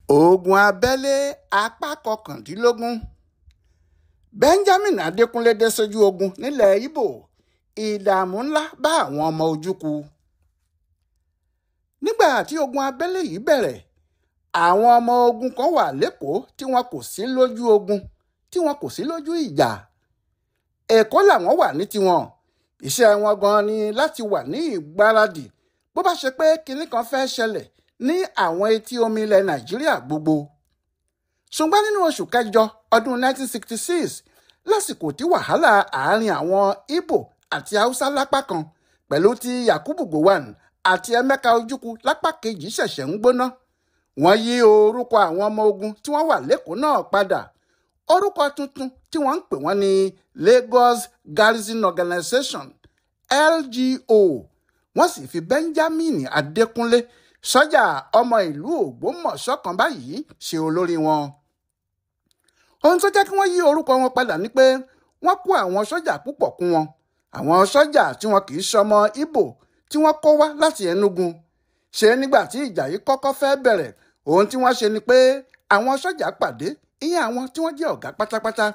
ogun abẹ́lé apá kọkàndínlógún. Benjamin Adékúnlé dé sójú ogun nílẹ̀ Ìgbò, ìdààmú ńlá bá àwọn ọmọ Ojúkù. Nígbà tí ogun abẹ́lé yìí bẹ̀rẹ̀, àwọn ọmọ ogun kan wà lÉkòó tí wọn kò sí lójú ogun, tí wọn kò sí lójú ìjà. Èkó làwọn wà ní tiwọn. Iṣẹ́ wọn gan ni láti wà ní ìgbáradì bó bá ṣe pé kinní kan fẹ́ ṣẹlẹ̀ ní àwọn etí omi ilẹ̀ Nàìjíríà gbogbo. Ṣùgbọ́n nínú oṣù kẹjọ ọdún 1966, lásìkò tí wàhálà àárín àwọn Ìgbò àti Haúsá lápá kan pẹ̀lú ti Yakubu Gowon àti Emeka Ojukwu lápá kejì ṣẹ̀ṣẹ̀ ń gbóná, wọ́n yí orúkọ àwọn ọmọ ogun tí wọ́n wà lÉkòó náà padà. Orúkọ tuntun tí wọ́n ń pè wọ́n ní Lagos Garrison Organization (LGO). Wọ́n sì fi Benjamin Adékúnlé, sọ́jà ọmọ ìlú Ògbómọ̀ṣọ́ kan báyìí, ṣe olórí wọn. Ohun tó jẹ́ kí wọ́n yí orúkọ wọn padà ni pé wọ́n kó àwọn sọ́jà púpọ̀ kún wọn. Àwọn sọ́jà tí wọn kì í ṣọmọ Ìgbò tí wọ́n kó wá láti Enugu. Ṣé nígbà tí ìjà yìí kọ́kọ́ fẹ́ bẹ̀rẹ̀, ohun tí wọ́n ṣe ni pé àwọn sọ́jà pàdé, ìyẹn àwọn tí wọ́n jẹ́ ọ̀gá pátápátá.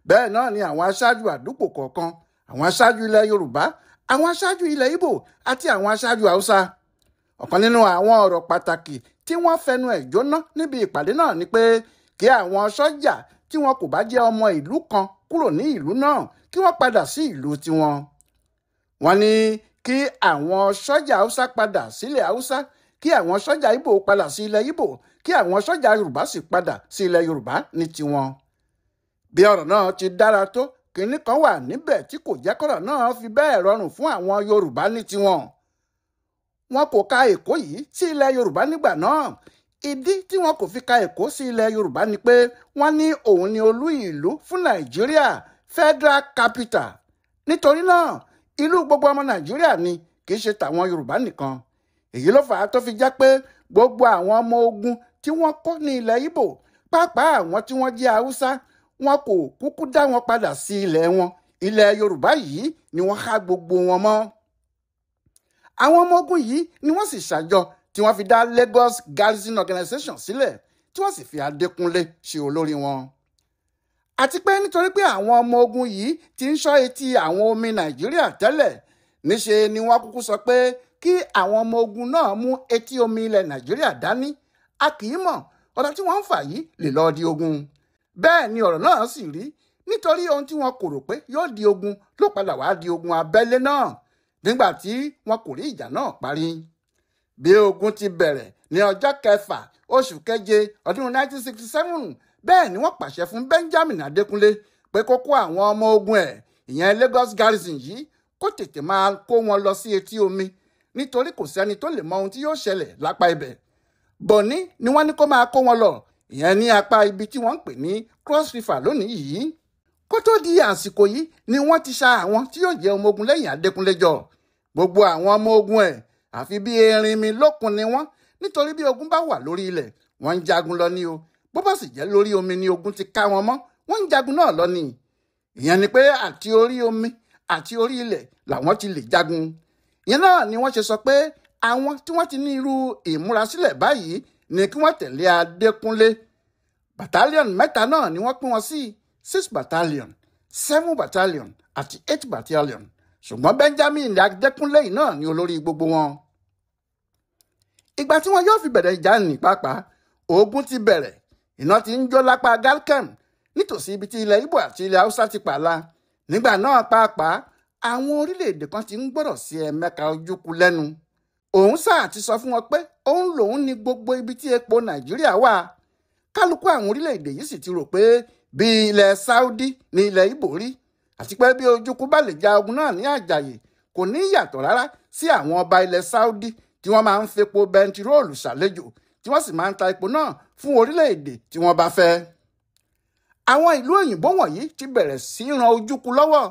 Bẹ́ẹ̀ náà ni àwọn aṣáájú àdúgbò kọ̀ọ̀kan, àwọn aṣáájú ilẹ̀ Yorùbá, àwọn aṣáájú ilẹ̀ Ìgbò àti àwọn aṣáájú Haúsá. Ọ̀kan nínú àwọn ọ̀rọ̀ pàtàkì tí wọ́n fẹnu ẹ̀ jóná níbi ìpàdé náà ni pé kí àwọn sọ́jà tí wọn kò bá jẹ́ ọmọ ìlú kan kúrò ní ìlú náà kí wọ́n padà sí ìlú tiwọn. Wọ́n ní kí àwọn sọ́jà Haúsá padà sílẹ̀ Haúsá, kí àwọn sọ́jà Ìgbò padà sí ilẹ̀ Ìgbò, kí àwọn sọ́jà Yorùbá sì padà sí ilẹ̀ Yorùbá ní tiwọn. Bí ọ̀rọ̀ náà ti dára tó, kinní kan wà níbẹ̀ tí kò jẹ́ kọ́rọ̀ náà fi bẹ́ẹ̀ rọrùn fún àwọn Yorùbá ní tiwọn. Wọn kò ka Èkó yìí sí ilẹ̀ Yorùbá nígbà náà. Ìdí tí wọn kò fi ka Èkó sí ilẹ̀ Yorùbá ni pé wọ́n ní òun ni olú ìlú fún Nàìjíríà, Federal Capital. Nítorí náà, ìlú gbogbo ọmọ Nàìjíríà ni, kì í ṣe tàwọn Yorùbá nìkan. Èyí ló fà á tó fi jẹ́ pé gbogbo àwọn ọmọ ogun tí wọ́n kó ní ilẹ̀ Ìgbò, pàápàá àwọn tí wọ́n jẹ́ Haúsá, wọn kò kúkú dá wọn padà sí ilẹ̀ wọn. Ilẹ̀ Yorùbá yìí ni wọ́n há gbogbo wọn mọ́. Àwọn ọmọ ogun yìí ni wọ́n sì ṣàjọ tí wọ́n fi dá Lagos Garrison Organization sílẹ̀, tí wọ́n sì fi Adékúnlé ṣe olórí wọn. Àti pé nítorí pé àwọn ọmọ ogun yìí ti ń ṣọ́ etí àwọn omi Nàìjíríà tẹ́lẹ̀, níṣe ni wọ́n kúkú sọ pé kí àwọn ọmọ ogun náà mú etí omi ilẹ̀ Nàìjíríà dání. A kì í mọ̀ ọ̀rọ̀ tí wọ́n ń fà yìí lè lọ di ogun. Bẹ́ẹ̀ ni ọ̀rọ̀ náà sì rí, nítorí ohun tí wọn kò rò pé yóò di ogun ló padà wá di ogun abẹ́lé náà, nígbà tí wọn kò rí ìjà náà parí. Bí ogun ti bẹ̀rẹ̀ ní ọjọ́ kẹfà oṣù keje ọdún 1967, bẹ́ẹ̀ ni wọ́n pàṣẹ fún Benjamin Adékúnlé pé kó kó àwọn ọmọ ogun ẹ̀, ìyẹn Lagos Garrison yìí, kó tètè máa kó wọn lọ sí etí omi, nítorí kò sẹ́ni tó lè mọ ohun tí yóò ṣẹlẹ̀ lápá ibẹ̀. Bọ̀ní ni wọ́n ní kó máa kó wọn lọ, ìyẹn ní apá ibi tí wọ́n ń pè ní Cross River lónìí yìí. Kó tó di àsìkò yìí ni wọ́n ti ṣa àwọn tí yóò jẹ́ ọmọ ogun lẹ́yìn Adékúnlé jọ. Gbogbo àwọn ọmọ ogun ẹ̀ àfi bí erinmi lókun ni wọ́n, nítorí bí ogun bá wà lórí ilẹ̀, wọ́n ń jagun lọ ní o. Bó bá sì jẹ́ lórí omi ni ogun ti ká wọn mọ́, wọ́n ń jagun náà lọ ní. Ìyẹn ni pé àti orí omi àti orí ilẹ̀ làwọn ti lè jagun. Ìyẹn náà ni wọ́n ṣe sọ pé àwọn tí wọ́n ti ní irú ìmúrasílẹ̀ báyìí ni kí wọ́n tẹ̀lé Adékúnlé. Battalion mẹ́ta náà ni wọ́n pín wọn sí: 6 battalion, 7 battalion àti 8 battalion. Ṣùgbọ́n Benjamin Adékúnlé yìí náà ni olórí gbogbo wọn. Ìgbà tí wọn yóò fi bẹ̀rẹ̀ ìjà ní pàápàá, ogun ti bẹ̀rẹ̀. Iná ti ń jó lápá Galkem, nítòsí ibi tí ilẹ̀ Ìgbò àti ilẹ̀ Haúsá ti pààlà. Nígbà náà pàápàá, àwọn orílẹ̀-èdè kan ti ń gbọ́rọ̀ sí Emeka Ojukwu lẹ́nu. Òun sáà ti sọ fún wọn pé òun lòun ní gbogbo ibi tí epo Nàìjíríà wà. Kálukú àwọn orílẹ̀-èdè yìí sì ti rò pé bí ilẹ̀ Saudi ní ilẹ̀ Ìgbò rí, àti pé bí Ojukwu bá lè ja ogun náà ní àjàyè, kò ní yàtọ̀ rárá sí àwọn ọba ilẹ̀ Saudi tí wọ́n máa ń fepo bẹntiróòlù ṣàlejò, tí wọ́n sì máa ń ta epo náà fún orílẹ̀-èdè tí wọ́n bá fẹ́. Àwọn ìlú òyìnbó wọ̀nyí ti bẹ̀rẹ̀ sí ran Ojukwu lọ́wọ́.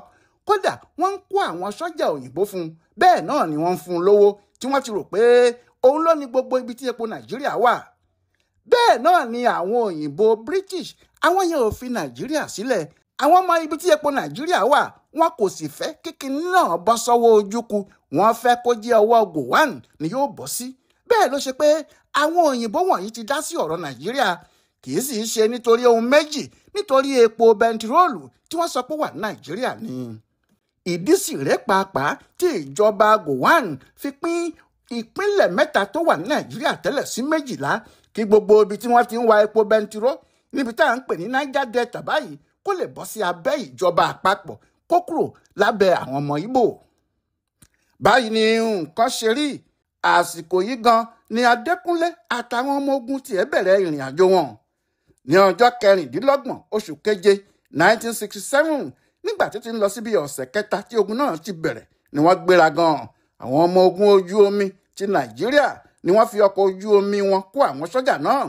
Kódà wọ́n ń kó àwọn sọ́jà òyìnbó fún un, bẹ́ẹ̀ náà ni wọ́n ń fún un lówó, tí wọ́n ti rò pé òun ló ní gbogbo ibi tí epo Nàìjíríà wà. Bẹ́ẹ̀ náà ni àwọn òyìnbó British, àwọn yẹn ò fi Nàìjíríà sílẹ̀. Àwọn ọmọ ibi tí epo Nàìjíríà wà, wọn kò sì fẹ́ kíkiní náà bọ́ sọ́wọ́ Ojukwu. Wọ́n fẹ́ kó jẹ́ ọwọ́ Gowon ni yóò bọ́ sí. bẹ́ẹ̀ ló ṣe pé àwọn òyìnbó wọ̀nyí ti dá sí ọ̀rọ̀ Nàìjíríà kì í sì í ṣe nítorí ohun méjì nítorí epo bẹntiróòlù tí wọ́n sọ pé wà ní Nàìjíríà ni. ìdí sì rèé pàápàá tí ìjọba Gowon fi pín ìpínlẹ̀ 3 tó wà ní Nàìjíríà tẹ́lẹ̀ sí 12 kí gbogbo ibi tí wọ́n ti ń wa epo bẹntiró níbi tá à ń pè ní Niger Delta báyìí kó lè bọ́ sí abẹ́ ìjọba àpapọ̀ kó kúrò lábẹ́ àwọn ọmọ Ìgbò. báyìí ni nǹkan ṣe rí àsìkò yìí gan ni Adékúnlé àtàwọn ọmọ ogun tiẹ̀ bẹ̀rẹ̀ ìrìn àjò wọn. ní ọjọ́ 26 oṣù keje 1967 nígbà tí ó ti ń lọ síbi ọ̀sẹ̀ kẹta tí ogun náà ti bẹ̀rẹ̀ ni wọ́n gbéra gan. àwọn ọmọ ogun ojú omi ti Nàìjíríà ni wọ́n fi ọkọ̀ ojú omi wọn kó àwọn sọ́jà náà.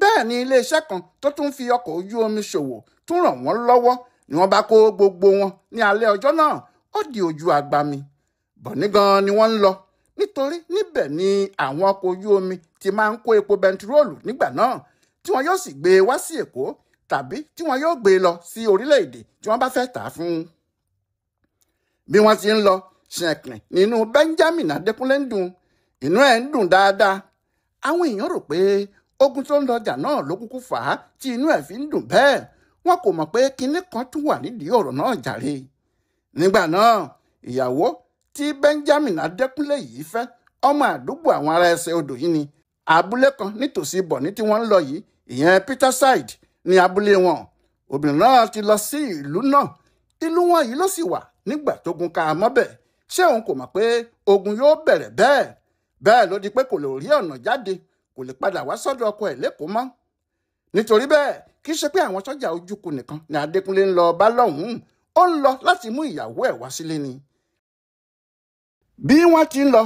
bẹ́ẹ̀ ni iléeṣẹ́ kan tó tún fi ọkọ̀ ojú omi ṣòwò tún ràn wọ́n lọ́wọ́ ni wọ́n bá kó gbogbo wọn ní alẹ́ ọjọ́ náà. ó di ojú agbami. Bọ̀ní gan ni wọ́n ń lọ nítorí níbẹ̀ ni àwọn ọkọ̀ ojú omi ti máa ń kó epo bẹntiróòlù nígbà náà tí wọn yóò sì gbé e wá sí Èkó tàbí tí wọn yóò gbé e lọ sí orílẹ̀-èdè tí wọ́n bá fẹ́ tà á fún. bí wọ́n ti ń lọ ṣẹ̀kìn nínú Benjamin Adékúnlé ń dùn inú ẹ̀ ń dùn dáadáa. àwọn èèyàn rò pé ogun tó ń lọjà náà ló kúkú fà á tí inú ẹ̀ fi ń dùn bẹ́ẹ̀ wọn kò mọ̀ pé kinní kan tún wà nídìí ọ̀rọ̀ náà jàre. nígbà náà ìyàwó tí Benjamin Adékúnlé yìí fẹ́ ọmọ àdúgbò àwọn ará ẹsẹ̀ odò yìí ni. abúlé kan nítòsí Bọ̀ní tí wọ́n ń lọ yìí ìyẹn Peterside ní abúlé wọn. obìnrin náà ti lọ sí ìlú náà ìlú wọn yìí ló sì wà nígbà tógun ká a mọ́bẹ̀. ṣé òun kò mọ̀ pé ogun yóò bẹ̀rẹ̀ bẹ́ẹ̀ ló di pé kò lè rí ọ̀nà jáde kò lè padà wá sọ́dọ̀ ọkọ ẹ̀ lẹ́kọ̀ọ́ mọ́. nítorí bẹ́ẹ̀ kì í ṣe pé àwọn sọ́jà ojúkù nìkan ni Adékúnlé ń lọ bá lọ́hùn-ún ó ń lọ láti mú ìyàwó ẹ̀ wá sílé ni. bí wọ́n ti ń lọ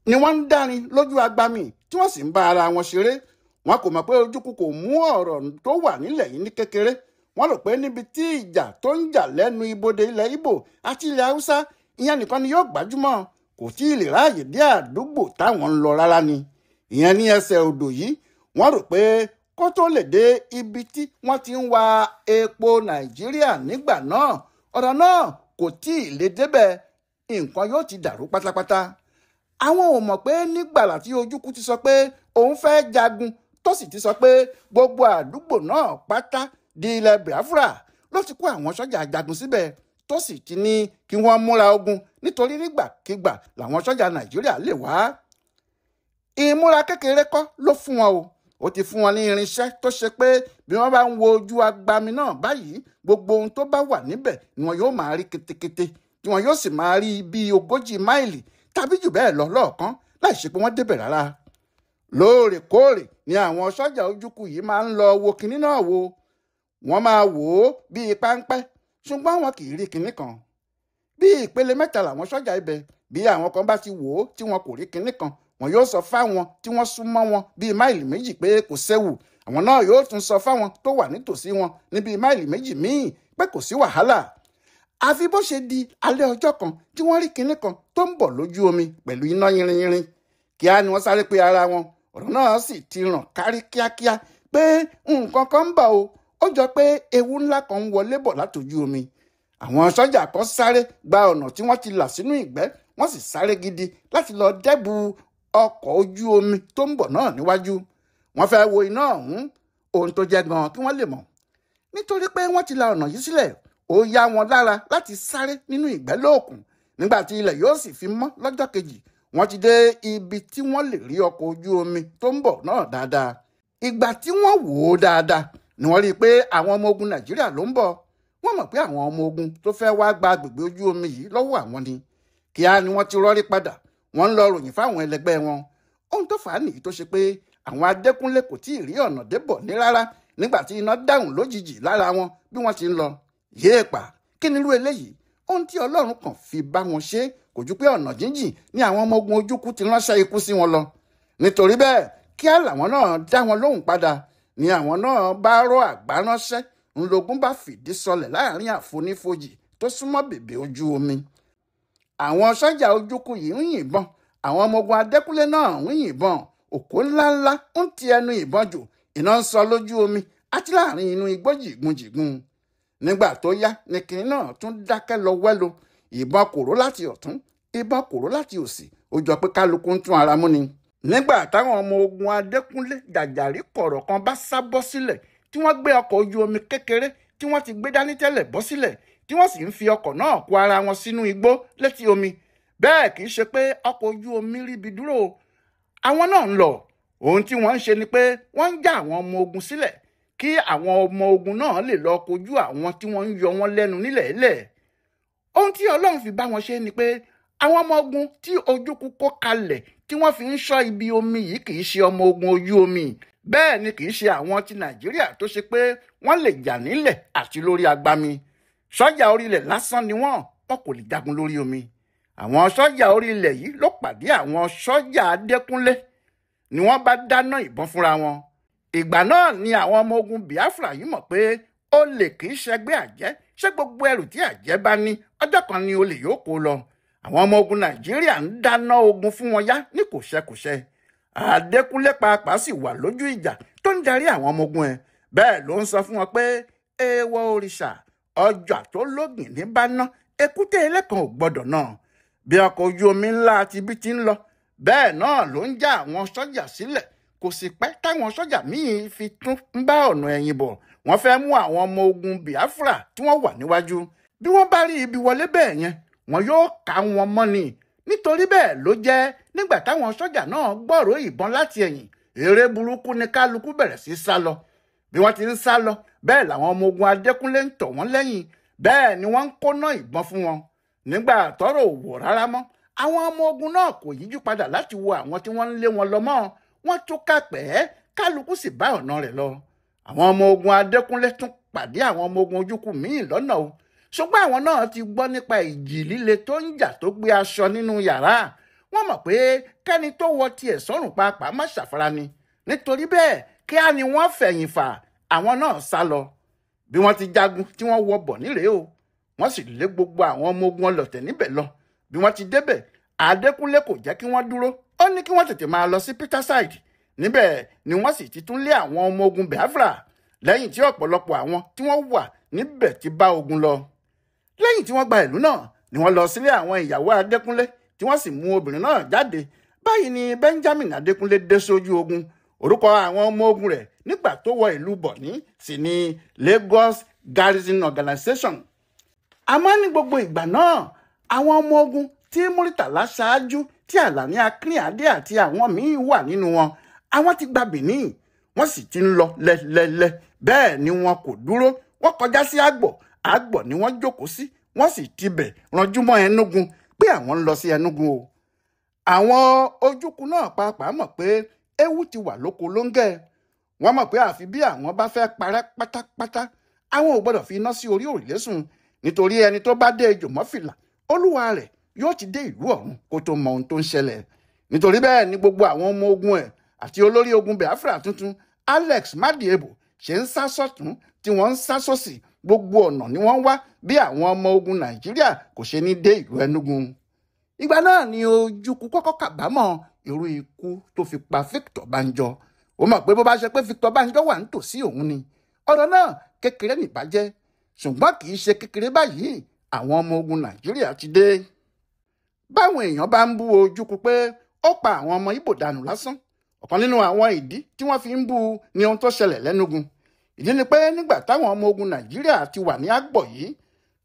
ni wọ́n ń dárin lójú agbami tí wọ́n sì ń bá ara wọn ṣeré. wọn kò mọ̀ pé ojúkù kò mú ọ̀rọ̀ tó wà nílẹ̀ yìí ní kékeré. wọ́n rò pé níbi tí ìjà tó ń jà lẹ́nu ibodè ilẹ̀ Ìgbò àti ilẹ̀ Haúsá ìyẹn nìkan ni yóò gbajúmọ̀ kò tí ì lè ráàyè dé àdúgbò táwọn ń lọ rárá ni. ìyẹn ní ẹsẹ̀ odò yìí wọ́n rò pé kó tó lè dé ibi tí wọ́n ti ń wa epo Nàìjíríà nígbà náà ọ̀rọ̀ náà kò tí ì lè débẹ̀ nǹkan yóò ti dàrú pátápátá. àwọn ò mọ̀ pé nígbàlà tí ojúkù ti sọ pé òun fẹ́ jagun tó sì ti sọ pé gbogbo àdúgbò náà pátá di ilẹ̀ Biafra ló ti kó àwọn sọ́jà jagun síbẹ̀ tó sì ti ní kí wọ́n múra ogun nítorí nígbàkigbà làwọn sọ́jà Nàìjíríà lè wá. ìmúra kékeré kọ́ ló fún wọn o ó ti fún wọn ní irinṣẹ́ tó ṣe pé bí wọ́n bá ń wo ojú agbami náà báyìí gbogbo ohun tó bá wà níbẹ̀ ni wọn yóò máa rí ketekete tí wọn yóò sì máa rí bíi 40 máìlì tàbí jù bẹ́ẹ̀ lọ lọ́ọ̀kan láì ṣe pé wọ́n débẹ̀ rárá. lóòrèkóòrè ni àwọn sọ́jà ojúkù yìí máa ń lọ wo kinní náà wo. wọ́n máa wò ó bíi páńpẹ́ ṣùgbọ́n wọn kì í rí kinní kan. bí ìpele 3 làwọn sọ́jà ibẹ̀ bí àwọn kan bá ti wò ó tí wọn kò rí kinní kan wọn yóò sọ fáwọn tí wọ́n súnmọ́ wọn bíi máìlì 2 pé kò séwu. àwọn náà yóò tún sọ fáwọn tó wà nítòsí wọn ní bíi máìlì 2 míì pé kò sí wàhálà. àfi bó ṣe di alẹ́ ọjọ́ kan tí wọ́n rí kinní kan tó ń bọ̀ lójú omi pẹ̀lú iná yinrin kíá ni wọ́n sáré pé ara wọn ọ̀rọ̀ náà sì ti ràn kárí kíákíá pé nǹkan kan ń bọ̀ o ó jọ pé ewu ńlá kan ń wọlé bọ̀ látòjú omi. àwọn sọ́jà kan sáré gba ọ̀nà tí wọ́n ti là sínú ìgbẹ́ wọ́n sì sáré gidi láti lọ dẹ́bu ọkọ̀ ojú omi tó ń bọ̀ náà níwájú. wọ́n fẹ́ wo iná ọ̀hún ohun tó jẹ́ gan kí wọ́n lè mọ̀. nítorí pé wọ́n ti la ọ̀nà yìí sílẹ̀ ó yá wọn lára láti sáré nínú ìgbẹ́ lóòkùn. nígbà tí ilẹ̀ yóò sì fi mọ́ lọ́jọ́ kejì wọ́n ti dé ibi tí wọ́n lè rí ọkọ̀ ojú omi tó ń bọ̀ náà dáadáa. ìgbà tí wọ́n wò ó dáadáa ni wọ́n rí i pé àwọn ọmọ ogun Nàìjíríà ló ń bọ̀. wọ́n mọ̀ pé àwọn ọmọ ogun tó fẹ́ wá gba agbègbè ojú omi yìí lọ́wọ́ àwọn ni. kíá ni wọ́n ti rọ́rí padà wọ́n ń lọ ròyìn fáwọn ẹlẹgbẹ́ wọn. ohun tó fà á nìyí tó ṣe pé àwọn Adékúnlé kò tí ì rí ọ̀nà débọ̀ ní rárá nígbà tí iná dáhùn lójijì lára wọn bí wọ́n ti ń lọ. yéèpà kí ni irú eléyìí ohun tí Ọlọ́run kàn fi bá wọn ṣe kò ju pé ọ̀nà jíjìn ní àwọn ọmọ ogun ojúkù ti ránṣẹ́ ikú sí wọn lọ. nítorí bẹ́ẹ̀ kíá làwọn náà dá wọn lóhùn padà ni àwọn náà bá rọ àgbá ránṣẹ́ ńlọgún bá fìdí sọlẹ̀ láàrin àfonífojì tó súnmọ́ bèbè ojú omi. àwọn sọ́jà ojúkù yìí ń yìnbọn àwọn ọmọ ogun Adékúnlé náà ń yìnbọn òkú ńláńlá ń ti ẹnu ìbọn jù iná ń sọ lójú omi àti láàrin inú igbó jìgúnjìgún. nígbà tó yá ni kìnìún náà tún dákẹ́ lọ wẹ́lo ìbọn kòró láti ọ̀tún ìbọn kòró láti òsì ó jọ pé kálukú ń tún ara mú ni. nígbà táwọn ọmọ ogun Adékúnlé Jàjàrí kọ̀rọ̀ kan bá sá bọ́ sílẹ̀ tí wọ́n gbé ọkọ̀ ojú omi kékeré tí wọ́n ti gbé dání tẹ́lẹ̀ bọ́ sílẹ̀ tí wọ́n sì ń fi ọkọ̀ náà kó ara wọn sínú igbó létí omi. Bẹ́ẹ̀ kì í ṣe pé ọkọ̀ ojú omi ríbi dúró, àwọn náà ń lọ. Ohun tí wọ́n ń ṣe ni pé wọ́n ń já àwọn ọmọ ogun sílẹ̀ kí àwọn ọmọ ogun náà lè lọ kojú àwọn tí wọ́n ń yọ wọ́n lẹ́nu nílẹ̀ẹ́lẹ̀. Ohun tí Ọlọ́run fi bá wọn ṣe ni pé àwọn ọmọ ogun tí Ojukwu kó kalẹ̀ tí wọ́n fi ń ṣọ́ ibi omi yìí kì í ṣe ọmọ ogun ojú omi, bẹ́ẹ̀ ni kì í ṣe àwọn ti Nàìjíríà tó ṣe pé wọ́n lè jà nílẹ̀ àti lórí agbami. Sọ́jà orílẹ̀ lásán ni wọ́n kò lè jagun lórí omi. Àwọn sọ́jà orílẹ̀ yìí ló pàdé àwọn sọ́jà Adékúnlé ni wọ́n bá dáná ìbọn fúnra wọn. Ìgbà náà ni àwọn ọmọ ogun Biafra yìí mọ̀ pé olè kì í ṣẹgbẹ́ àjẹ́, ṣé gbogbo ẹrù tí àjẹ́ bá ní ọjọ́ kan ni olè yóò kó lọ. Àwọn ọmọ ogun Nàìjíríà ń dáná ogun fún wọn yá ní kòṣẹ́kòṣẹ́. Adékúnlé pàápàá sì wà lójú ìjà tó ń darí àwọn ọmọ ogun ẹ̀. Bẹ́ẹ̀ ló ń sọ fún wọn pé èèwọ̀ òrìṣà ọjà tó lógìn ní bá ná èkúté ẹlẹ́kan ò gbọ́dọ̀ náà. Bí ọkọ̀ ojú omi ńlá ti bí ti ń lọ, bẹ́ẹ̀ náà ló ń já àwọn sọ́jà sílẹ̀. Kò sì pẹ́ táwọn sọ́jà míì fi tún ń bá ọ̀nà ẹ̀yìn bọ̀. Wọ́n fẹ́ mú àwọn ọmọ ogun Biafra tí wọ́n wà níwájú. Bí wọ́n bá rí ibi wọlé bẹ́ẹ̀ yẹn, wọn yóò ká wọn mọ́ ni. Nítorí bẹ́ẹ̀ ló jẹ́ nígbà táwọn sọ́jà náà gbọ́rọ̀ ìbọn láti ẹ̀yìn, eré burúkú ni kálukú bẹ̀rẹ̀ sí sá lọ. Bí wọ́n ti ń sá lọ, bẹ́ẹ̀ làwọn ọmọ ogun Adékúnlé ń tọ̀ wọ́n lẹ́yìn. Bẹ́ẹ̀ ni wọ́n ń kóná ìbọn fún wọn. Nígbà tọ́rọ̀ ò wọ̀ rárá mọ́, àwọn ọmọ ogun náà kò yíjú padà láti wo àwọn tí wọ́n ń lé wọn lọ mọ́. Wọ́n tún kápẹ́, kálukú sì bá ọ̀nà rẹ̀ lọ. Àwọn ọmọ ogun Adékúnlé tún pàdé àwọn ọmọ ogun Ojukwu míì lọ́nà o. Ṣùgbọ́n àwọn náà ti gbọ́ nípa ìjì líle tó ń jà tó gbé aṣọ nínú yàrá. Wọ́n mọ̀ pé kẹ́ni tó wọ tiẹ̀ sọ́rùn pàápàá má ṣàfara ni. Nítorí bẹ́ẹ̀ kíá ni wọ́n fẹ̀yìn fà, àwọn náà sá lọ. Bí wọ́n ti jagun tí wọ́n wọ bọ̀ nírèé o. Wọ́n sì lé gbogbo àwọn ọmọ ogun ọlọ̀tẹ̀ níbẹ̀ lọ. Bí wọ́n ti débẹ̀, Adékúnlé kò jẹ́ kí wọ́n dúró. Ó ní kí wọ́n tètè máa lọ sí Peterside. Níbẹ̀ ni wọ́n sì ti tún lé àwọn ọmọ ogun Biafra lẹ́yìn tí ọ̀pọ̀lọpọ̀ àwọn tí wọ́n wà níbẹ̀ ti bá ogun lọ. Lẹ́yìn tí wọ́n gba ìlú náà ni wọ́n lọ sílé àwọn ìyàwó Adékúnlé tí wọ́n sì mú obìnrin náà jáde. Báyìí ni Benjamin Adékúnlé dé sójú ogun. Orúkọ àwọn ọmọ ogun rẹ̀ nígbà tó wọ ìlú Bọ̀ní sì ni Lagos Garrison Organization. Àmọ́ ní gbogbo ìgbà náà, àwọn ọmọ ogun tí Muritàlá ṣáájú tí Àlàní Akínadé àti àwọn míì wà nínú wọn, àwọn ti gba Benin. Wọ́n sì ti ń lọ lẹ́lẹ́lẹ́. Bẹ́ẹ̀ ni wọn kò dúró. Wọ́n kọjá sí Àgbọ̀ ni wọ́n jókòó sí. Wọ́n sì tibẹ̀ ranjú mọ́ Enugu pé àwọn ń lọ sí Enugu o. Àwọn Ojukwu náà pàápàá mọ̀ pé ewu ti wà lóko lóńgẹ́. Wọ́n mọ̀ pé àfi bí àwọn bá fẹ́ parẹ́ pátápátá, àwọn ò gbọ́dọ̀ fi iná sí orí òrùlé sùn. Nítorí ẹni tó bá dé ejò mọ́fìlà, olúwa rẹ̀ yóò ti dé ìlú ọ̀run kó tó mọ ohun tó ń ṣẹlẹ̀. Nítorí bẹ́ẹ̀ ni gbogbo àwọn ọmọ ogun ẹ̀ àti olórí ogun Biafra tuntun Alex Madiebo ṣe ń sá sọ́tún tí wọ́n ń sá sósì. Gbogbo ọ̀nà ni wọ́n wá bí àwọn ọmọ ogun Nàìjíríà kò ṣe ní dé ìlú Enugu. Ìgbà náà ni Ojukwu kọ́kọ́ kábàámọ̀ irú ikú tó fi pa Victor Banjo. Ó mọ̀ pé bó bá ṣe pé Victor Banjo wà nítòsí òun ni, ọ̀rọ̀ náà kékeré nìbàjẹ́. Ṣùgbọ́n kì í ṣe kékeré báyìí àwọn ọmọ ogun Nàìjíríà ti dé. Báwọn èèyàn bá ń bú Ojukwu pé ó pa àwọn ọmọ Ìgbò dànù lásán, ọ̀kan nínú àwọn ìdí tí wọ́n fi ń bú ni ohun tó ṣẹlẹ̀ lẹ́nugu. Ìdí ni pé nígbà táwọn ọmọ ogun Nàìjíríà ti wà ní Àgbọ̀ yìí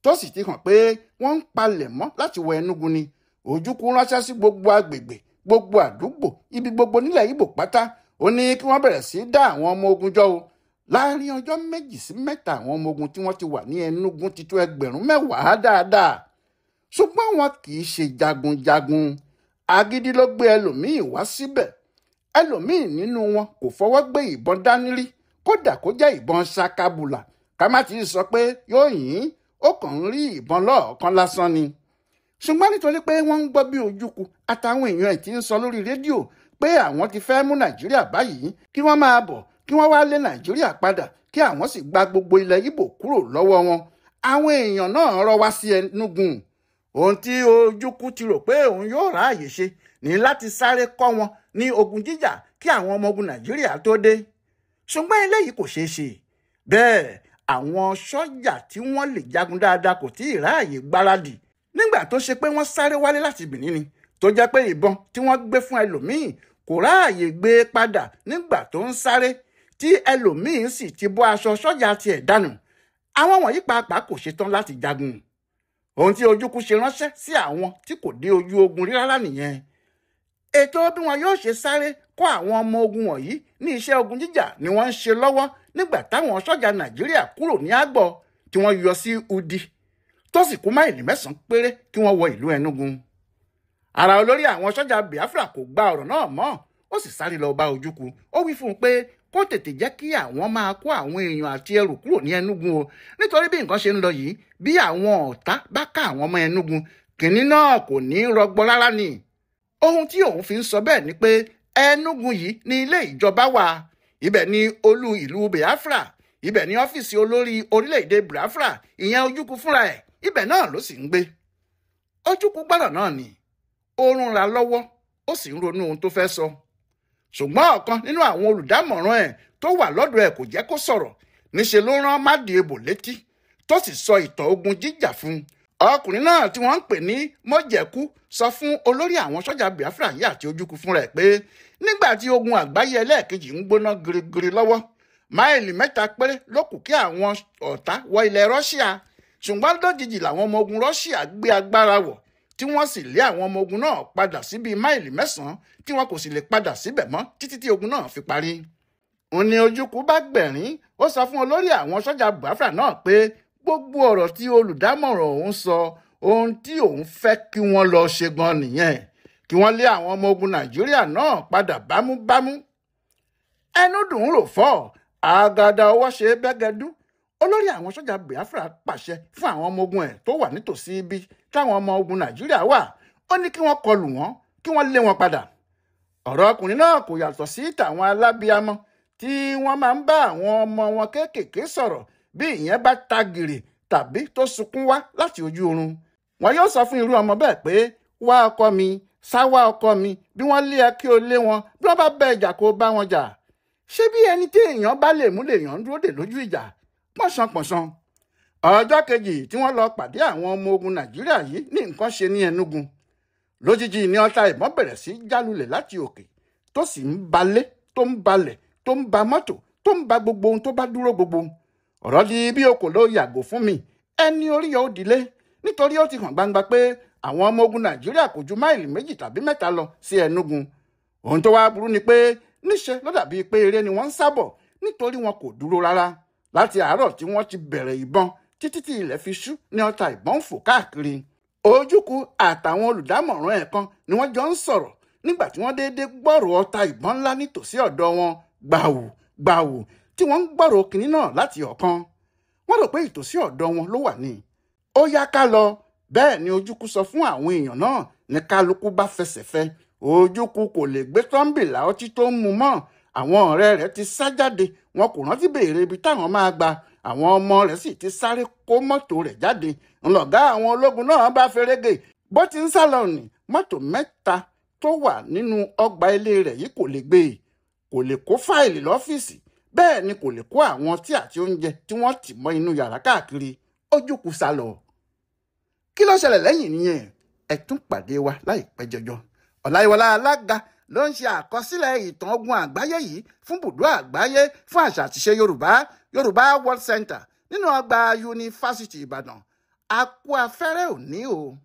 tó sì ti hàn pé wọ́n ń palẹ̀ mọ́ láti wọ Enugu ni, Ojukwu ránṣẹ́ sí gbogbo agbègbè, gbogbo àdúgbò, ibi gbogbo nílẹ̀ Ìgbò pátá. Ó ní kí wọ́n bẹ̀rẹ̀ sí dá àwọn ọmọ ogun jọ o. Láàárín ọjọ́ 2 sí 3 àwọn ọmọ ogun tí wọ́n ti wà ní Enugu ti tó 10,000 dáadáa. Ṣùgbọ́n wọn kì í ṣe jagunjagun. Agídí ló gbé ẹlòmíì wá síbẹ̀. Ẹlòmíì nínú wọn kò fọwọ́ gbé ìbọn dání rí, kódà kó jẹ́ ìbọn ṣakabùlà. Ká má ti sọ pé yóò yìn, ó kàn ń rí ìbọn lọ́ọ̀kan lásán ni. Ṣùgbọ́n nítorí pé wọ́n ń gbọ́ bí Ojukwu àtàwọn èèyàn ẹ̀ ti ń sọ lórí rédíò pé àwọn ti fẹ́ mú Nàìjíríà báyìí, kí wọ́n máa bọ̀, kí wọ́n wá lé Nàìjíríà padà, kí àwọn sì gba gbogbo ilẹ̀ Ìgbò kúrò lọ́wọ́ wọn. Àwọn èèyàn náà rọ́ wá sí Enugu. Ohun tí Ojukwu ti rò pé òun yóò ráàyè ṣe ní láti sáré kọ́ wọn ní ogun jíjà kí àwọn ọmọ ogun Nàìjíríà tó dé. Ṣùgbọ́n eléyìí kò ṣeé ṣe. Bẹ́ẹ̀ àwọn sọ́jà tí wọ́n lè jagun dáadáa kò tí ì ráàyè gbáradì. Nígbà tó ṣe pé wọ́n sáré wálé láti Benin ni, tó jẹ́ pé ìbọn tí wọ́n gbé fún ẹlòmíì kò ráàyè gbé e padà nígbà tó ń sáré tí ẹlòmíín sì ti bọ́ aṣọ sọ́jà tiẹ̀ dànù. Àwọn wọ̀nyí pàápàá kò ṣetán láti jagun. Ohun tí Ojukwu ṣe ránṣẹ́ sí àwọn tí kò dé ojú ogun rí rárá nìyẹn. Ètò bí wọn yóò ṣe sáré kọ́ àwọn ọmọ ogun wọ̀nyí ní iṣẹ́ ogun jíjà ni wọ́n ń ṣe lọ́wọ́ nígbà táwọn sọ́jà Nàìjíríà kúrò ní Àgbọ̀ tí wọ́n yọ sí Udi tó sì kù máìlì 9 péré kí wọ́n wọ ìlú Enugu. Ara olórí àwọn sọ́jà Biafra kò gba ọ̀rọ̀ náà mọ́, ó sì sáré lọ bá Ojukwu. Ó wí fún un pé kó tètè jẹ́ kí àwọn máa kó àwọn èèyàn àti ẹrù kúrò ní Enugu o, nítorí bí nǹkan ṣe ń lọ yìí, bí àwọn ọ̀tá bá ká àwọn ọmọ Enugu, kìnní náà kò ní rọgbọ rárá ni. Ohun tí òun fi ń sọ bẹ́ẹ̀ ni pé Enugu yìí ni ilé ìjọba wà, ibẹ̀ ni olú ìlú Biafra, ibẹ̀ ni ọ́fíìsì olórí orílẹ̀-èdè Biafra, ìyẹn Ojukwu fúnra ẹ̀, ibẹ̀ náà ló sì ń gbé. Ojukwu gbọ́dọ̀ náà ni ó ń ra lọ́wọ́, ó sì ń ronú ohun tó fẹ́ sọ. Ṣùgbọ́n ọ̀kan nínú àwọn olùdámọ̀ràn ẹ̀ tó wà lọ́dọ̀ ẹ̀ kò jẹ́ kó sọ̀rọ̀, níṣe ló rán Madiebo létí tó sì sọ ìtàn ogun jíjà fún un. Ọkùnrin náà tí wọ́n ń pè ní Mọ́jẹ̀kú sọ fún olórí àwọn sọ́jà Biafra yìí àti Ojukwu fúnra ẹ̀ pé nígbà tí ogun àgbáyé ẹlẹ́ẹ̀kejì ń gbóná girigiri lọ́wọ́, máìlì 3 péré ló kù kí àwọn ọ̀tá wọ ilẹ̀ Russia, ṣùgbọ́n lójijì làwọn ọmọ ogun Russia gbé agbára wọ̀ tí wọ́n sì lé àwọn ọmọ ogun náà padà sí bíi máìlì 9 tí wọn kò sì lè padà síbẹ̀ mọ́ títí tí ogun náà fi parí. Òun ni Ojukwu bá gbẹ̀rín, ó sọ fún olórí àwọn sọ́jà Biafra náà pé gbogbo ọ̀rọ̀ tí olùdámọ̀ràn òun sọ, ohun tí òun fẹ́ kí wọ́n lọ ṣe gan nìyẹn, kí wọ́n lé àwọn ọmọ ogun Nàìjíríà náà padà bámúbámú. Ẹnu dùn rò fọ́, àgàdà ọwọ́ ṣe bẹ́gẹ́dú. Olórí àwọn sọ́jà Biafra pàṣẹ fún àwọn ọmọ ogun ẹ̀ tó wà nítòsí ibi táwọn ọmọ ogun Nàìjíríà wà, ó ní kí wọ́n kọlù wọ́n, kí wọ́n lé wọn padà. Ọ̀rọ̀ ọkùnrin náà kò yàtọ̀ sí tàwọn alábíamọ tí wọ́n máa ń bá àwọn ọmọ wọn kéékèèké sọ̀rọ̀ bí ìyẹn bá ta gìrì tàbí tó sunkún wá láti ojú oorun. Wọn yóò sọ fún irú ọmọ bẹ́ẹ̀ pé wá ọkọ mi, sá wá ọkọ mi, bí wọ́n lé ẹ kí o lé wọn, bí wọ́n bá bẹ ìjà kó bá wọn jà. Ṣé bí ẹni tí èèyàn bá lè mú lèèyàn dúró dè lójú ìjà? Pọ̀nṣanpọ̀nṣan. Ọjọ́ kejì tí wọ́n lọ pàdé àwọn ọmọ ogun Nàìjíríà yìí ní nǹkan ṣe ní Enugu. Lójijì ni ọta ìbọn bẹ̀rẹ̀ sí jálulẹ̀ láti òkè tó sì ń balé, tó ń balẹ̀, tó ń ba mọ́tò, tó ń ba gbogbo ohun tó bá dúró gbogbo. Ọ̀rọ̀ di bí o kò lọ yàgò fún mi, ẹni orí yọ ó dilé, nítorí ó ti hàn gbangba pé àwọn ọmọ ogun Nàìjíríà kò ju máìlì 2 tàbí 3 lọ sí Enugu. Ohun tó wá burú ni pé níṣe ló dàbí pé eré ni wọ́n ń sábọ̀, nítorí wọn kò dúró rárá. Láti àárọ̀ tí wọ́n ti bẹ̀rẹ̀ ìbọn títí tí ilẹ̀ fi ṣú ní ọta ìbọn ń fò káàkiri. Ojukwu àtàwọn olùdámọ̀ràn ẹ̀ kan ni wọ́n jọ ń sọ̀rọ̀ nígbà tí wọ́n déédéé gbọ́rọ̀ ọta ìbọn ńlá nítòsí ọ̀dọ̀ wọn gbàù gbàù tí wọ́n ń gbọ́rọ̀ kìnní náà láti ọ̀kan. Wọ́n rò pé ìtòsí ọ̀dọ̀ wọn ló wà ní. Ó yá ká lọ, bẹ́ẹ̀ ni Ojukwu sọ fún àwọn èèyàn náà ní kálukú bá fẹsẹ̀ fẹ́. Ojukwu kò lè gbé tọ́ḿbìlà ọtí tó ń mu mọ́. Àwọn ọ̀rẹ́ rẹ̀ ti sá jáde, wọn kò rántí béèrè ibi táwọn máa gba. Àwọn ọmọ rẹ̀ sì ti sáré kó mọ́tò rẹ̀ jáde. Ńlọ̀gá àwọn ológun náà bá ferege. Bó ti ń sá lọ nì, mọ́tò 3 tó wà nínú ọgbà ilé rẹ̀ yìí kò lè gbé e. Kò lè kó fáìlì lọ́fíìsì, bẹ́ẹ̀ ni kò lè kó àwọn ọtí àti oúnjẹ tí wọ́n tì mọ́ inú yàrá káàkiri. Ojukwu sá lọ. Kí ló ṣẹlẹ̀ lẹ́yìn nìyẹn? Ẹ tún pàdé wa láìpẹ́ jọjọ. Ọláyíwọlá Alága ló ń ṣe àkọsílẹ̀ ìtàn ogun àgbáyé yìí fún Bùdó Àgbáyé fún àṣà àtiṣe Yorùbá World Center nínú ọgbà Yunifásítì Ìbàdàn. A kú afẹ́rẹ́ òní o.